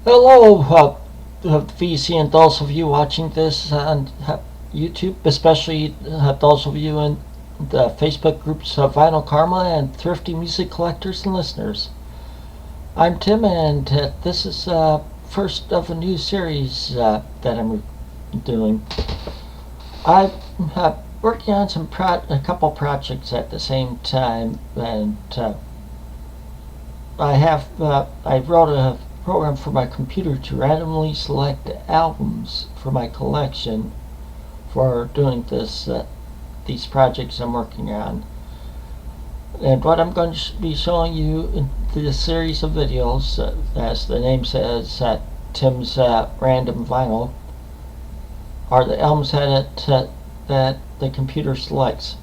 Hello, VC, and those of you watching this on YouTube, especially those of you in the Facebook groups of Vinyl Karma and Thrifty Music Collectors and Listeners. I'm Tim, and this is first of a new series that I'm doing. I'm working on a couple projects at the same time, and I wrote a program for my computer to randomly select albums for my collection for doing these projects I'm working on. And what I'm going to be showing you in this series of videos, as the name says, Tim's Random Vinyl, are the albums that the computer selects.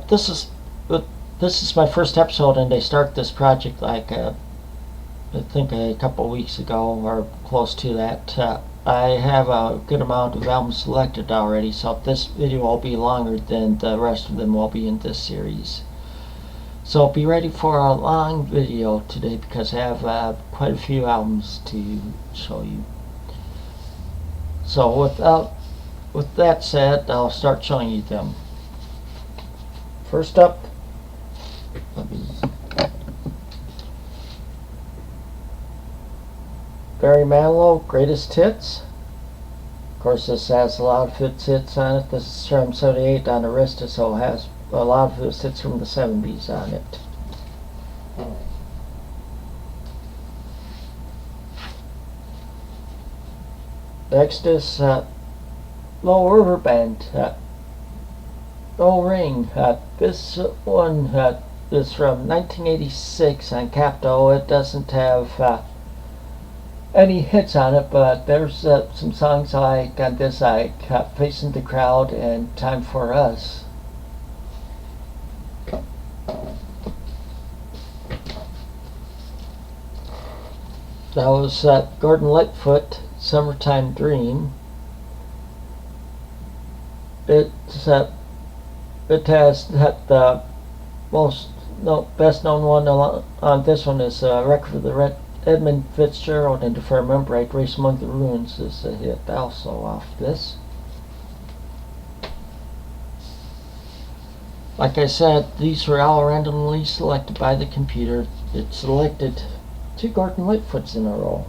This is my first episode, and I start this project like I think a couple of weeks ago or close to that. I have a good amount of albums selected already, so this video will be longer than the rest of them will be in this series. So be ready for a long video today because I have quite a few albums to show you. So with that said, I'll start showing you them. First up, Barry Manilow, Greatest Hits. Of course, this has a lot of hits on it. This is from 78 on Arista, so it has a lot of those hits from the 70s on it. Next is Low River Band, No Ring. This one is from 1986 on Capitol. It doesn't have any hits on it, but there's some songs like on this, like Facing the Crowd and Time for Us. That was Gordon Lightfoot, Summertime Dream. It has the best known one on this one is Record of the Edmund Fitzgerald, and if I remember right, Race Among the Ruins is a hit also off this. Like I said, these were all randomly selected by the computer. It selected 2 Gordon Lightfoots in a row.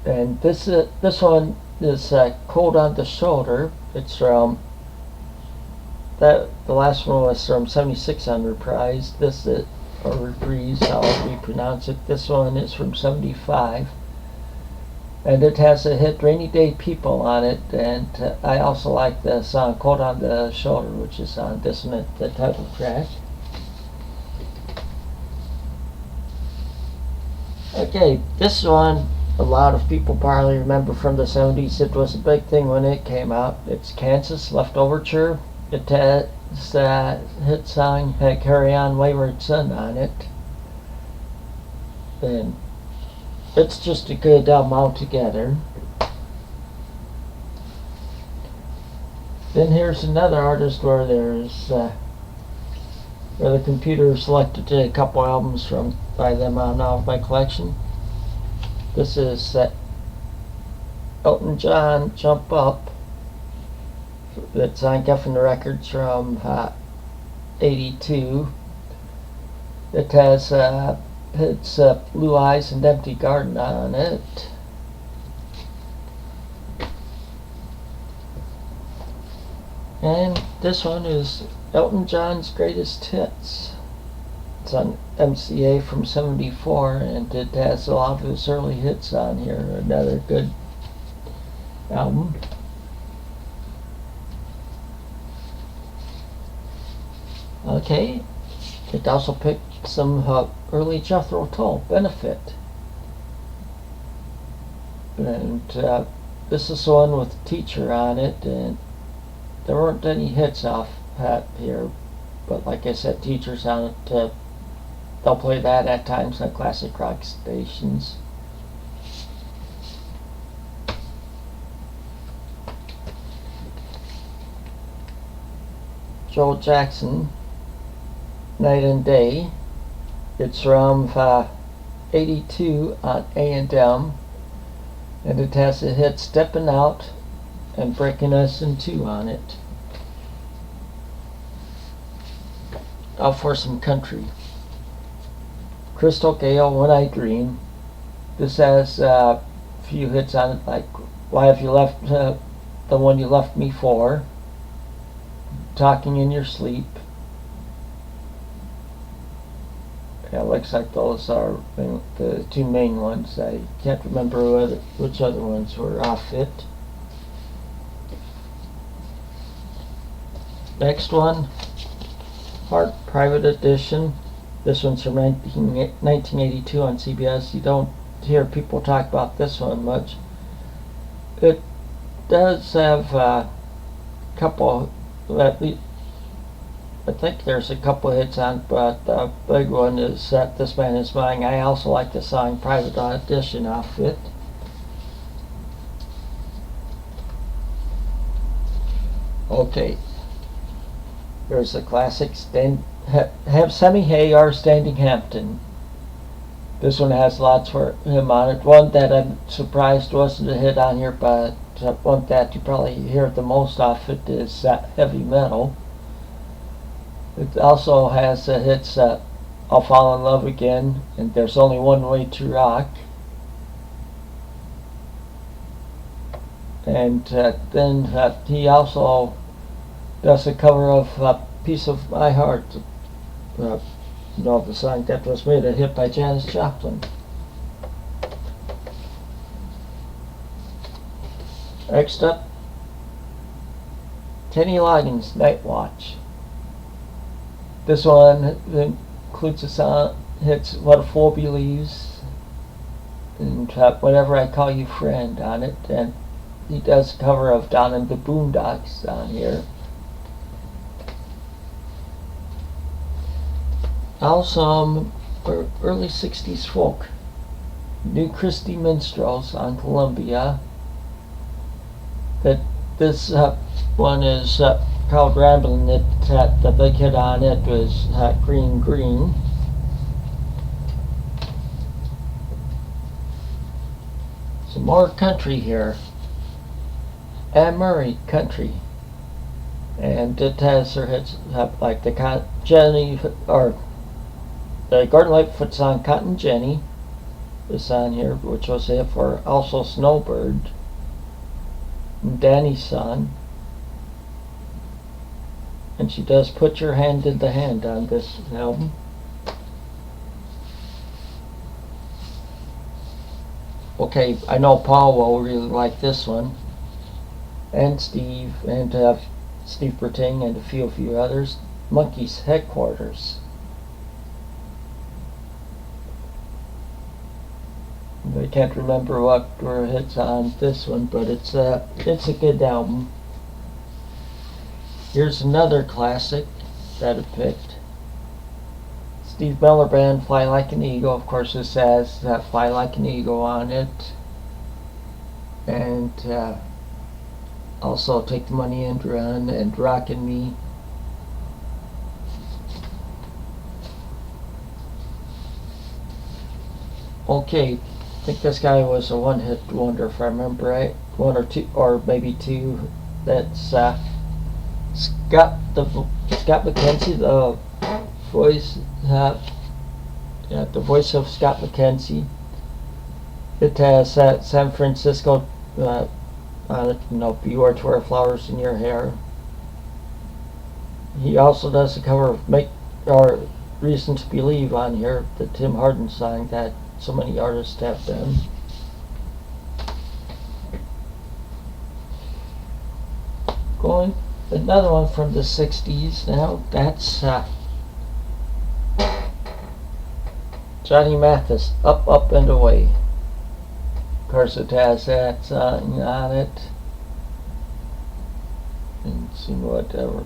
And this one is Cold on the Shoulder. It's from the last one was from 76 on Reprise. This is or Reprise, however you pronounce it. This one is from 75, and it has a hit Rainy Day People on it, and I also like the song Cold on the Shoulder, which is on this one, the title track. Okay, this one a lot of people probably remember from the 70s. It was a big thing when it came out. It's Kansas Leftoverture. It has hit song Carry On Wayward Son on it, and it's just a good album altogether. Then here's another artist where there's where the computer selected a couple albums by them on off my collection. This is Elton John, Jump Up. That's on Geffen Records from 82. It has it's Blue Eyes and Empty Garden on it. And this one is Elton John's Greatest Hits. It's on MCA from 74, and it has a lot of his early hits on here. Another good album. Okay, it also picked some early Jethro Tull, Benefit. And this is the one with Teacher on it, and there weren't any hits off here, but like I said, Teacher's on it. They'll play that at times on classic rock stations. Joe Jackson, Night and Day. It's from 1982 on A&M, and it has a hit Steppin' Out and Breaking Us in Two on it. Now for some country. Crystal Gale, When I Dream. This has a few hits on it, like Why Have You Left the One You Left Me For, Talking in Your Sleep. Yeah, it looks like those are the two main ones. I can't remember which other ones were off it. Next one, Heart Private Edition. This one's from 1982 on CBS. You don't hear people talk about this one much. It does have a couple, at least, I think there's a couple hits on it, but the big one is This Man Is Mine. I also like the song Private Audition off it. Okay. There's the classic have Sammy Hagar, Standing Hampton. This one has lots for him on it. One that I'm surprised wasn't a hit on here, but one that you probably hear the most off it is Heavy Metal. It also has hits I'll Fall in Love Again and There's Only One Way to Rock. And then he also does a cover of Piece of My Heart. The song that was made a hit by Janis Joplin. Next up, Kenny Loggins, Night Watch. This one includes a song, hits What a Fool Believes, and Whenever I Call You Friend on it, and he does a cover of Down in the Boondocks on here. Also, early 60s folk. New Christy Minstrels on Columbia. This one is called Ramblin'. The big hit on it was Green Green. Some more country here. Anne Murray, Country. And it has her hits like the Jenny, or the Gordon Lightfoot song Cotton Jenny is on here, which was a hit for also Snowbird. And Danny's Son. And she does Put Your Hand in the Hand on this album. Okay, I know Paul will really like this one. And Steve, and Steve Berting, and a few others. Monkeys Headquarters. I can't remember what were hits on this one, but it's a good album. Here's another classic that I picked. Steve Miller Band, Fly Like an Eagle. Of course, this has Fly Like an Eagle on it. And also Take the Money and Run and Rockin' Me. Okay, I think this guy was a one-hit wonder if I remember right. One or two, or maybe two. That's Scott McKenzie, the voice, the voice of Scott McKenzie. It has San Francisco on it, Beware to Wear Flowers in Your Hair. He also does a cover of Reason to Believe on here, the Tim Hardin song that so many artists have done. Going another one from the 60s now, that's Johnny Mathis, Up, Up and Away. Of course it has that song on it. And see whatever.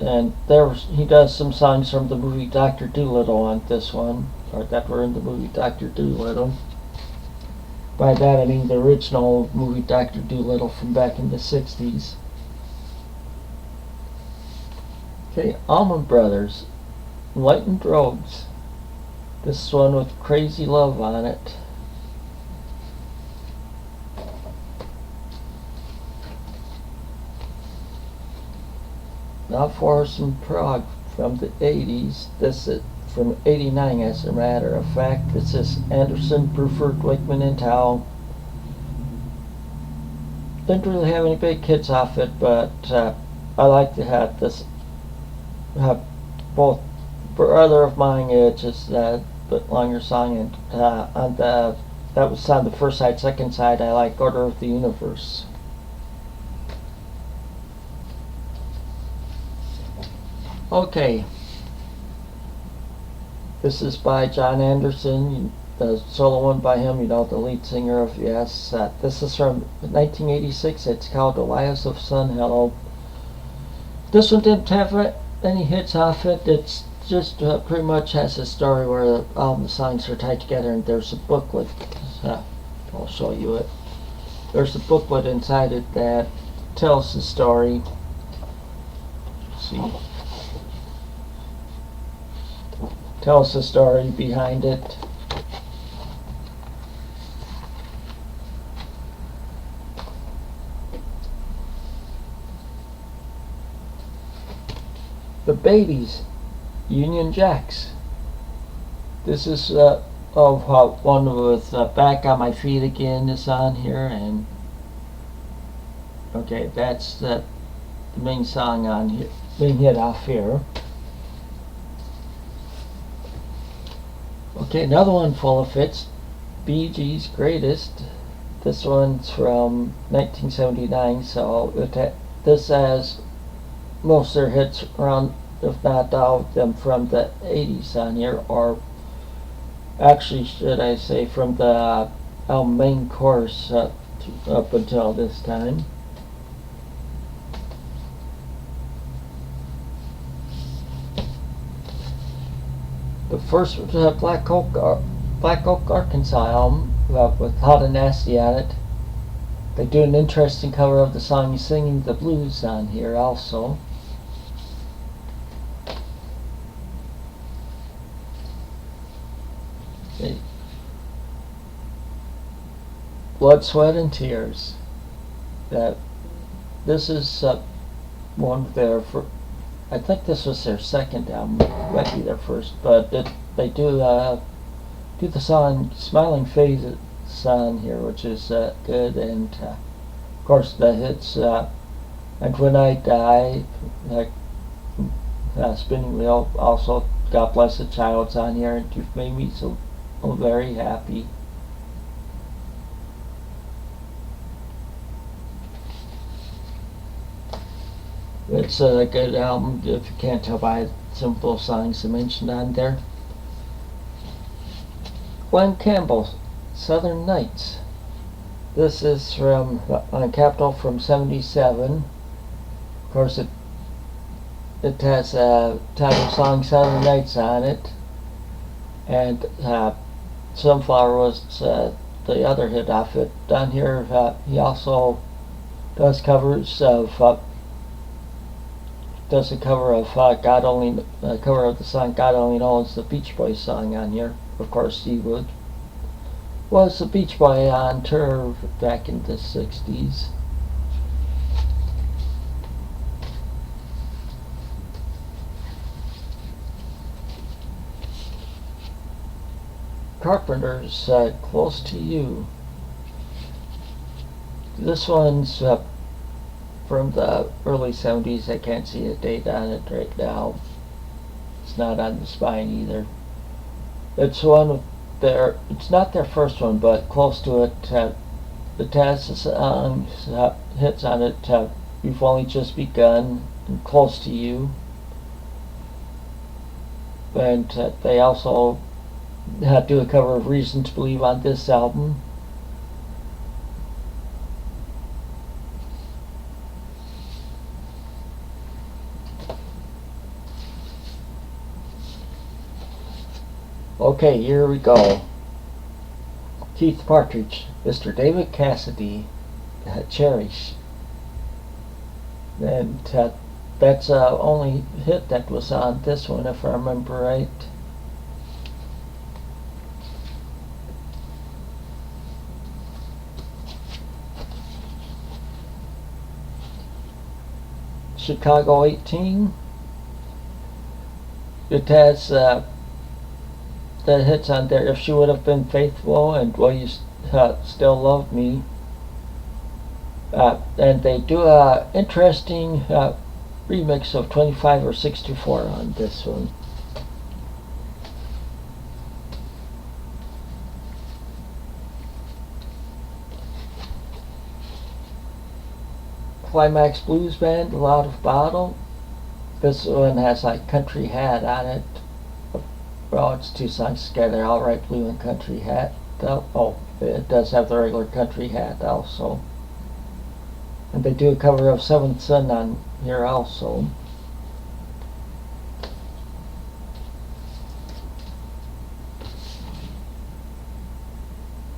And he does some songs from the movie Dr. Dolittle on this one, or that were in the movie Dr. Dolittle. By that I mean the original movie Dr. Dolittle from back in the 60s. Okay, Allman Brothers, Enlightened Rogues. This one with Crazy Love on it. Now for some prog from the 80s. This is from 89 as a matter of fact. This is Anderson, Bruford, Wakeman, and Towle. Didn't really have any big hits off it, but I like to have this, have both Brother of Mine, it's just a bit longer song, and on the, that was on the first side. Second side, I like Order of the Universe. Okay, this is by John Anderson, the solo one by him, you know, the lead singer of Yes. This is from 1986. It's called Elias of Sun Hello. This one didn't have any hits off it. It's just pretty much has a story where all the songs are tied together, and there's a booklet. I'll show you it. There's a booklet inside it that tells the story. Let's see. Tells the story behind it. The Babies, Union Jacks. This is one with Back on My Feet Again is on here, and okay, that's the main song on here, main hit off here. Okay, another one full of hits, Bee Gees' Greatest. This one's from 1979, so this has most of their hits around, if not all of them, from the 80s on here, or actually, should I say, from the main course up until this time. The first was Black Oak, Arkansas album with Hot and Nasty on it. They do an interesting cover of the song Singing the Blues on here also. Blood, Sweat, and Tears. This is one of their, I think this was their second album, might be their first, but they do the song Smiling Faces on here, which is good, and of course the hits And When I Die, Spinning Wheel, also God Bless the Child's on here, and You've Made Me So Very Happy. It's a good album, if you can't tell by some of those songs I mentioned on there. Glen Campbell, Southern Nights. This is from on Capitol from 77. Of course, it has a title song Southern Nights on it, and Sunflower was the other hit off it. Down here, he also does covers of. Does a cover of cover of the song God Only Knows, the Beach Boys song on here. Of course, Steve Wood was the Beach Boy on tour back in the 60s. Carpenters, Close to You. This one's from the early 70s. I can't see a date on it right now. It's not on the spine either. It's one of their, it's not their first one, but close to it. It has the songs, hits on it, You've Only Just Begun, and Close to You. And they also do a cover of Reason to Believe on this album. Okay, here we go. Keith Partridge, Mr. David Cassidy, Cherish. And that's the only hit that was on this one, if I remember right. Chicago 18. It has the hits on there. If She Would Have Been Faithful and Will You Still Love Me. And they do a interesting remix of 25 or 64 on this one. Climax Blues Band, Loud of Bottle. This one has like Country Hat on it. Well, it's two songs together, All Right Blue and Country Hat. Oh, it does have the regular Country Hat also. And they do a cover of Seventh Son on here also.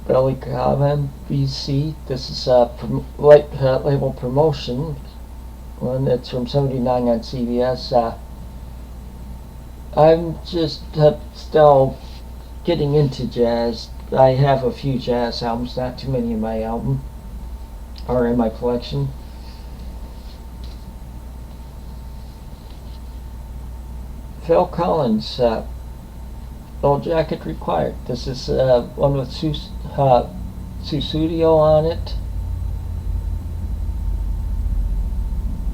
Belly Cobb MVC. This is a label promotion one. It's from '79 on CBS. I'm just still getting into jazz. I have a few jazz albums, not too many in my album or in my collection. Phil Collins, Gold Jacket Required. This is one with Sussudio on it.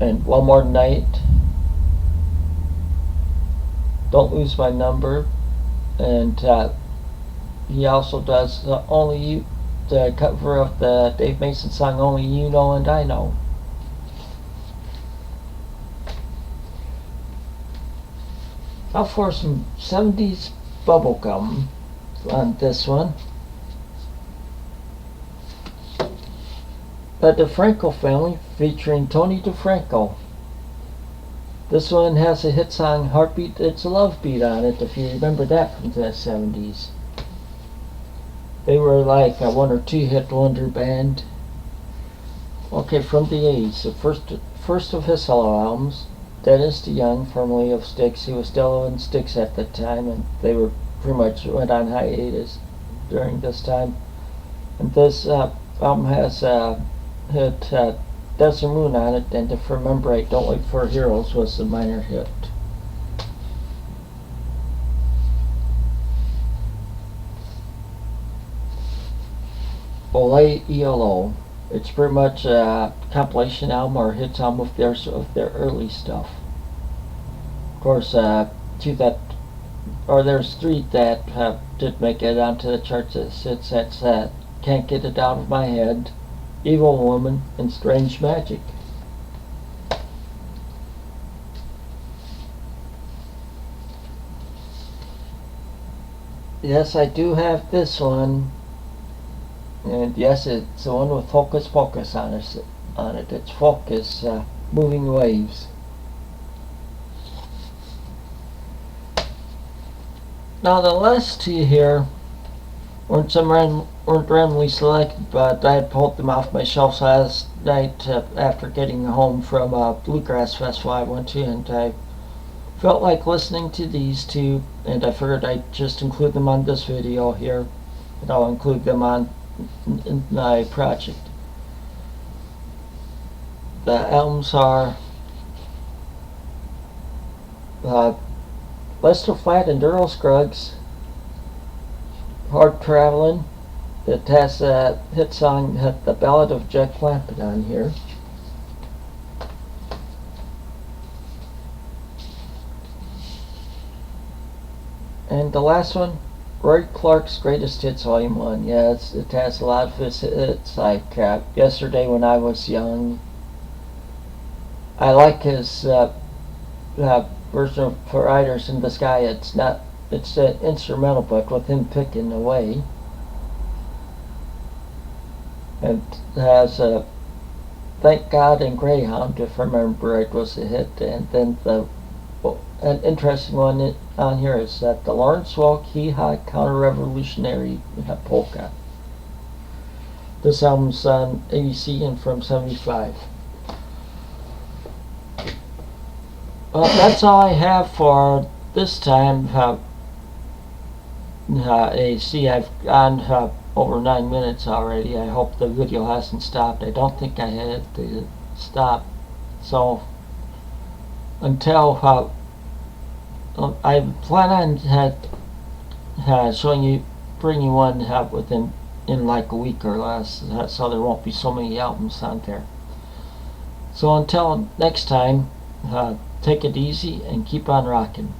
And One More Night. Don't Lose My Number. And he also does the cover of the Dave Mason song Only You Know and I Know. Now for some 70s bubblegum on this one. The DeFranco Family featuring Tony DeFranco. This one has a hit song, Heartbeat It's a Love Beat on it, if you remember that from the 70s. They were like a one or two hit wonder band. Okay, from the 80s, the first of his solo albums, Dennis DeYoung, formerly of Styx. He was still in Styx at the time, and they were pretty much went on hiatus during this time. And this album has hit Desert Moon on it, and if I remember right, Don't Wait for Heroes was the minor hit. Ole ELO. It's pretty much a compilation album or hits album of their early stuff. Of course, there's three that did make it onto the charts. That's Can't Get It Out of My Head, Evil Woman, and Strange Magic. Yes, I do have this one. And yes, it's the one with Hocus Pocus on it. It's Focus, Moving Waves. Now the last two here weren't randomly selected, but I had pulled them off my shelves last night after getting home from a bluegrass festival I went to, and I felt like listening to these two, and I figured I'd just include them on this video here, and I'll include them in my project. The albums are Lester Flatt and Earl Scruggs, Hard Travelin'. It has a hit song, The Ballad of Jack Clampett on here. And the last one, Roy Clark's Greatest Hits Volume 1. Yeah, it has a lot of his hits, like Yesterday When I Was Young. I like his version of For Riders in the Sky. It's an instrumental, but with him picking away. And it has Thank God and Greyhound, if I remember right, was a hit. And then an interesting one on here is that the Lawrence Welk Hee Haw Counter-Revolutionary Polka. This album's on ABC and from '75. That's all I have for this time. See, I've gone over 9 minutes already. I hope the video hasn't stopped. I don't think I had to stop. So until I plan on showing you, bring you one within in like a week or less, so there won't be so many albums on there. So until next time, take it easy and keep on rocking.